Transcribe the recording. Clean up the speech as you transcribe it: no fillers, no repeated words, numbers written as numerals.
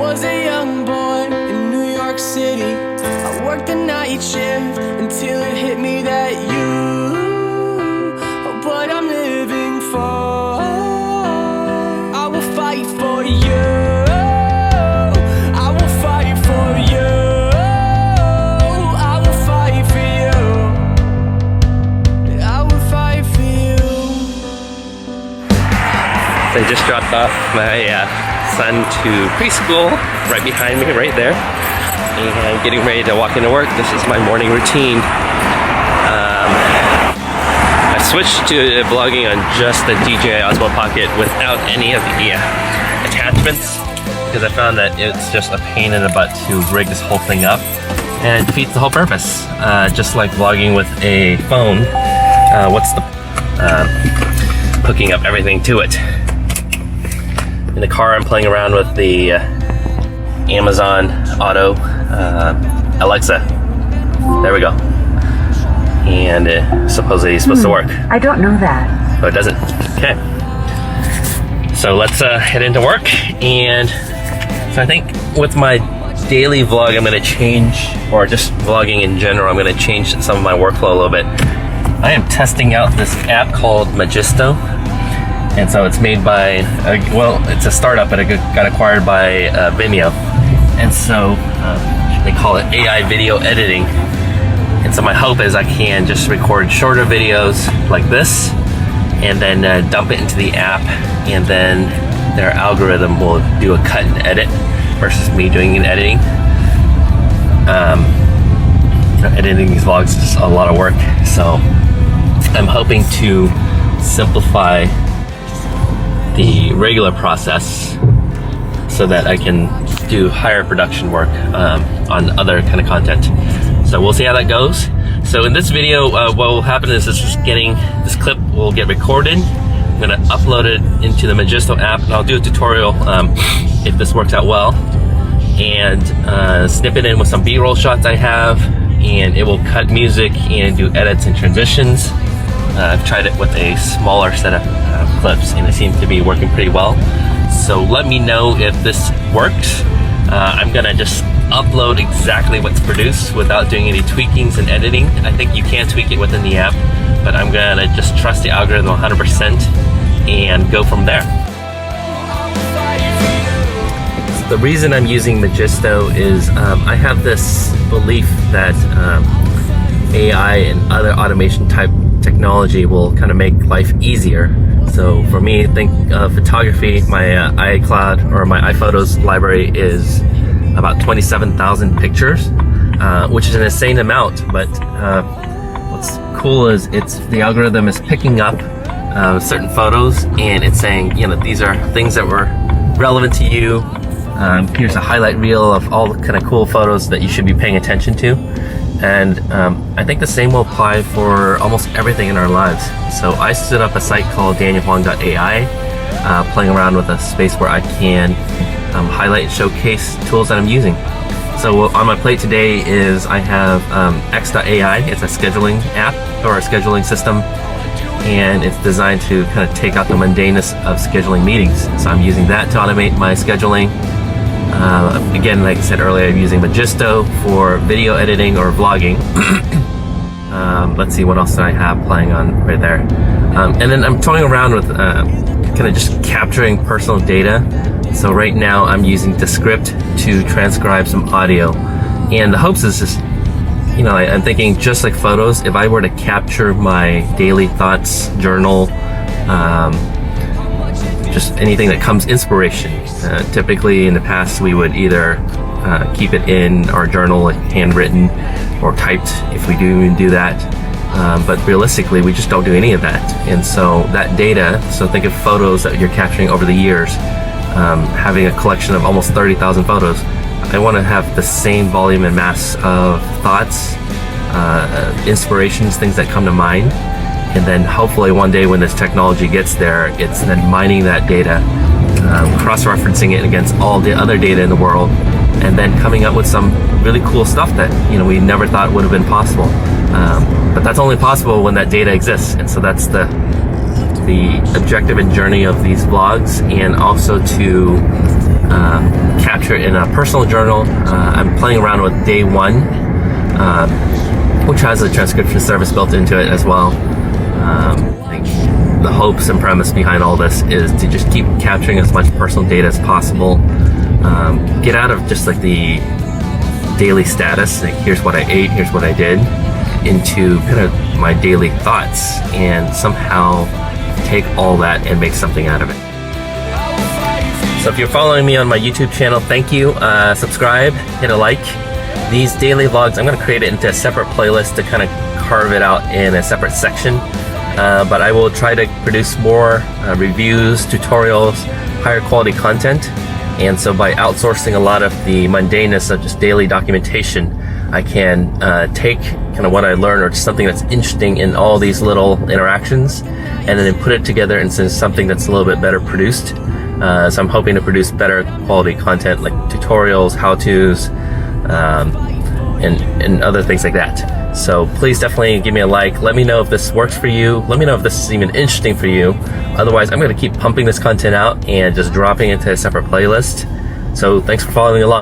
was a young boy in New York City. I worked the night shift until it hit me that but I'm living for. I will fight for you. I will fight for you. I will fight for you. I will fight for you. I just dropped off my son to preschool right behind me, right there. And I'm getting ready to walk into work. This is my morning routine. I switched to vlogging on just the DJI Osmo Pocket without any of the attachments because I found that it's just a pain in the butt to rig this whole thing up and it defeats the whole purpose. Just like vlogging with a phone, what's the hooking up everything to it? In the car I'm playing around with the Amazon Auto Alexa. There we go. And supposedly it's supposed to work. I don't know that. Oh, it doesn't. Okay. So let's head into work. And so I think with my daily vlog, I'm going to change, or just vlogging in general, I'm going to change some of my workflow a little bit. I am testing out this app called Magisto. And so it's made by, well, it's a startup, but it got acquired by Vimeo. And so they call it AI video editing. And so my hope is I can just record shorter videos like this and then dump it into the app, and then their algorithm will do a cut and edit versus me doing an editing. Editing these vlogs is just a lot of work. So I'm hoping to simplify the regular process so that I can do higher production work on other kind of content. So we'll see how that goes. So in this video, what will happen is this clip will get recorded. I'm gonna upload it into the Magisto app, and I'll do a tutorial if this works out well, and snip it in with some B-roll shots I have, and it will cut music and do edits and transitions. I've tried it with a smaller set of clips, and it seems to be working pretty well. So let me know if this works. I'm gonna just upload exactly what's produced without doing any tweakings and editing. I think you can tweak it within the app, but I'm gonna just trust the algorithm 100% and go from there. The reason I'm using Magisto is I have this belief that AI and other automation type technology will kind of make life easier. So for me, think photography, my iCloud or my iPhotos library is about 27,000 pictures, which is an insane amount. But what's cool is the algorithm is picking up certain photos, and it's saying, you know, these are things that were relevant to you. Here's a highlight reel of all the kind of cool photos that you should be paying attention to. And I think the same will apply for almost everything in our lives. So I stood up a site called Hoang.ai, playing around with a space where I can highlight and showcase tools that I'm using. So on my plate today is I have X.ai. It's a scheduling app or a scheduling system, and it's designed to kind of take out the mundaneness of scheduling meetings. So I'm using that to automate my scheduling. Again, like I said earlier, I'm using Magisto for video editing or vlogging. Let's see, what else did I have playing on right there? And then I'm toying around with kind of just capturing personal data. So right now I'm using Descript to transcribe some audio. And the hopes is just, you know, I'm thinking just like photos, if I were to capture my daily thoughts, journal, just anything that comes inspiration. Typically in the past we would either keep it in our journal, like handwritten or typed if we do even do that. But realistically we just don't do any of that. And so that data, so think of photos that you're capturing over the years, having a collection of almost 30,000 photos. I want to have the same volume and mass of thoughts, inspirations, things that come to mind. And then hopefully one day when this technology gets there, it's then mining that data, cross-referencing it against all the other data in the world, and then coming up with some really cool stuff that, you know, we never thought would have been possible. But that's only possible when that data exists. And so that's the objective and journey of these vlogs, and also to capture it in a personal journal. I'm playing around with day 1, which has a transcription service built into it as well. Like the hopes and premise behind all this is to just keep capturing as much personal data as possible. Get out of just like the daily status, like here's what I ate, here's what I did, into kind of my daily thoughts, and somehow take all that and make something out of it. So if you're following me on my YouTube channel, thank you. Subscribe, hit a like. These daily vlogs, I'm going to create it into a separate playlist to kind of carve it out in a separate section. But I will try to produce more reviews, tutorials, higher quality content. And so by outsourcing a lot of the mundaneness of just daily documentation, I can take kind of what I learned or just something that's interesting in all these little interactions, and then put it together into something that's a little bit better produced. So I'm hoping to produce better quality content like tutorials, how-tos, and other things like that. So please definitely give me a like. Let me know if this works for you. Let me know if this is even interesting for you. Otherwise, I'm going to keep pumping this content out and just dropping it into a separate playlist. So thanks for following along.